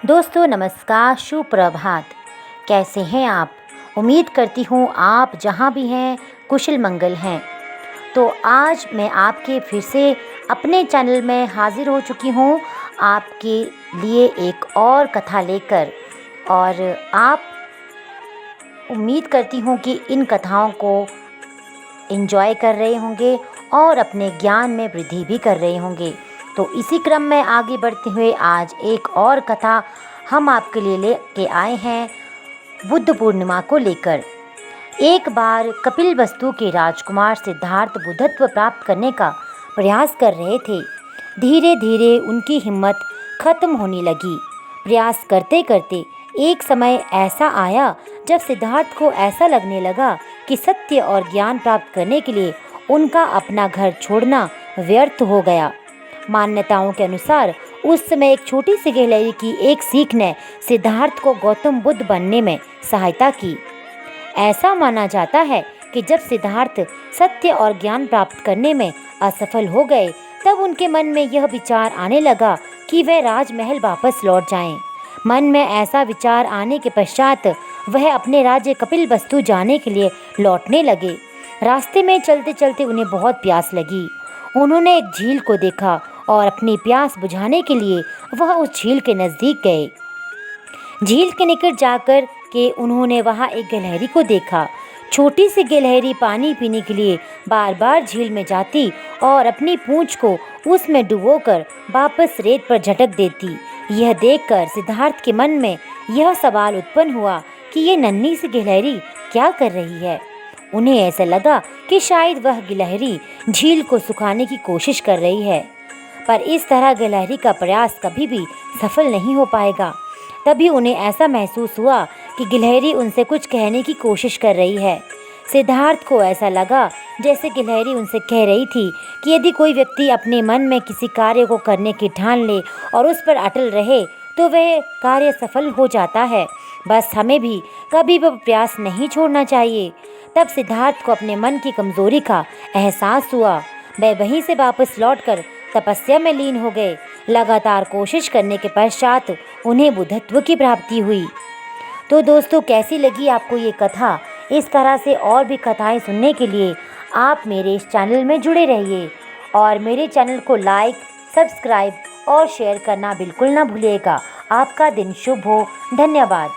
दोस्तों नमस्कार, सुप्रभात। कैसे हैं आप? उम्मीद करती हूँ आप जहाँ भी हैं कुशल मंगल हैं। तो आज मैं आपके फिर से अपने चैनल में हाज़िर हो चुकी हूँ आपके लिए एक और कथा लेकर। और आप उम्मीद करती हूँ कि इन कथाओं को एंजॉय कर रहे होंगे और अपने ज्ञान में वृद्धि भी कर रहे होंगे। तो इसी क्रम में आगे बढ़ते हुए आज एक और कथा हम आपके लिए लेके आए हैं बुद्ध पूर्णिमा को लेकर। एक बार कपिलवस्तु के राजकुमार सिद्धार्थ बुद्धत्व प्राप्त करने का प्रयास कर रहे थे। धीरे धीरे उनकी हिम्मत खत्म होने लगी। प्रयास करते करते एक समय ऐसा आया जब सिद्धार्थ को ऐसा लगने लगा कि सत्य और ज्ञान प्राप्त करने के लिए उनका अपना घर छोड़ना व्यर्थ हो गया। मान्यताओं के अनुसार उस समय एक छोटी सी गिलहरी की एक सीख ने सिद्धार्थ को गौतम बुद्ध बनने में सहायता की। ऐसा माना जाता है कि जब सिद्धार्थ सत्य और ज्ञान प्राप्त करने में असफल हो गए तब उनके मन में यह विचार आने लगा कि वह राजमहल वापस लौट जाएं। मन में ऐसा विचार आने के पश्चात वह अपने राज्य कपिलवस्तु जाने के लिए लौटने लगे। रास्ते में चलते चलते उन्हें बहुत प्यास लगी। उन्होंने एक झील को देखा और अपनी प्यास बुझाने के लिए वह उस झील के नज़दीक गए। झील के निकट जाकर के उन्होंने वहाँ एक गिलहरी को देखा। छोटी सी गिलहरी पानी पीने के लिए बार बार झील में जाती और अपनी पूंछ को उसमें डुबोकर वापस रेत पर झटक देती। यह देखकर सिद्धार्थ के मन में यह सवाल उत्पन्न हुआ कि ये नन्ही सी गिलहरी क्या कर रही है। उन्हें ऐसा लगा कि शायद वह गिलहरी झील को सुखाने की कोशिश कर रही है, पर इस तरह गिलहरी का प्रयास कभी भी सफल नहीं हो पाएगा। तभी उन्हें ऐसा महसूस हुआ कि गिलहरी उनसे कुछ कहने की कोशिश कर रही है। सिद्धार्थ को ऐसा लगा जैसे गिलहरी उनसे कह रही थी कि यदि कोई व्यक्ति अपने मन में किसी कार्य को करने की ठान ले और उस पर अटल रहे तो वह कार्य सफल हो जाता है। बस हमें भी कभी भी प्रयास नहीं छोड़ना चाहिए। तब सिद्धार्थ को अपने मन की कमजोरी का एहसास हुआ। वह वहीं से वापस लौटकर तपस्या में लीन हो गए। लगातार कोशिश करने के पश्चात उन्हें बुद्धत्व की प्राप्ति हुई। तो दोस्तों, कैसी लगी आपको ये कथा? इस तरह से और भी कथाएं सुनने के लिए आप मेरे इस चैनल में जुड़े रहिए और मेरे चैनल को लाइक, सब्सक्राइब और शेयर करना बिल्कुल ना भूलिएगा। आपका दिन शुभ हो। धन्यवाद।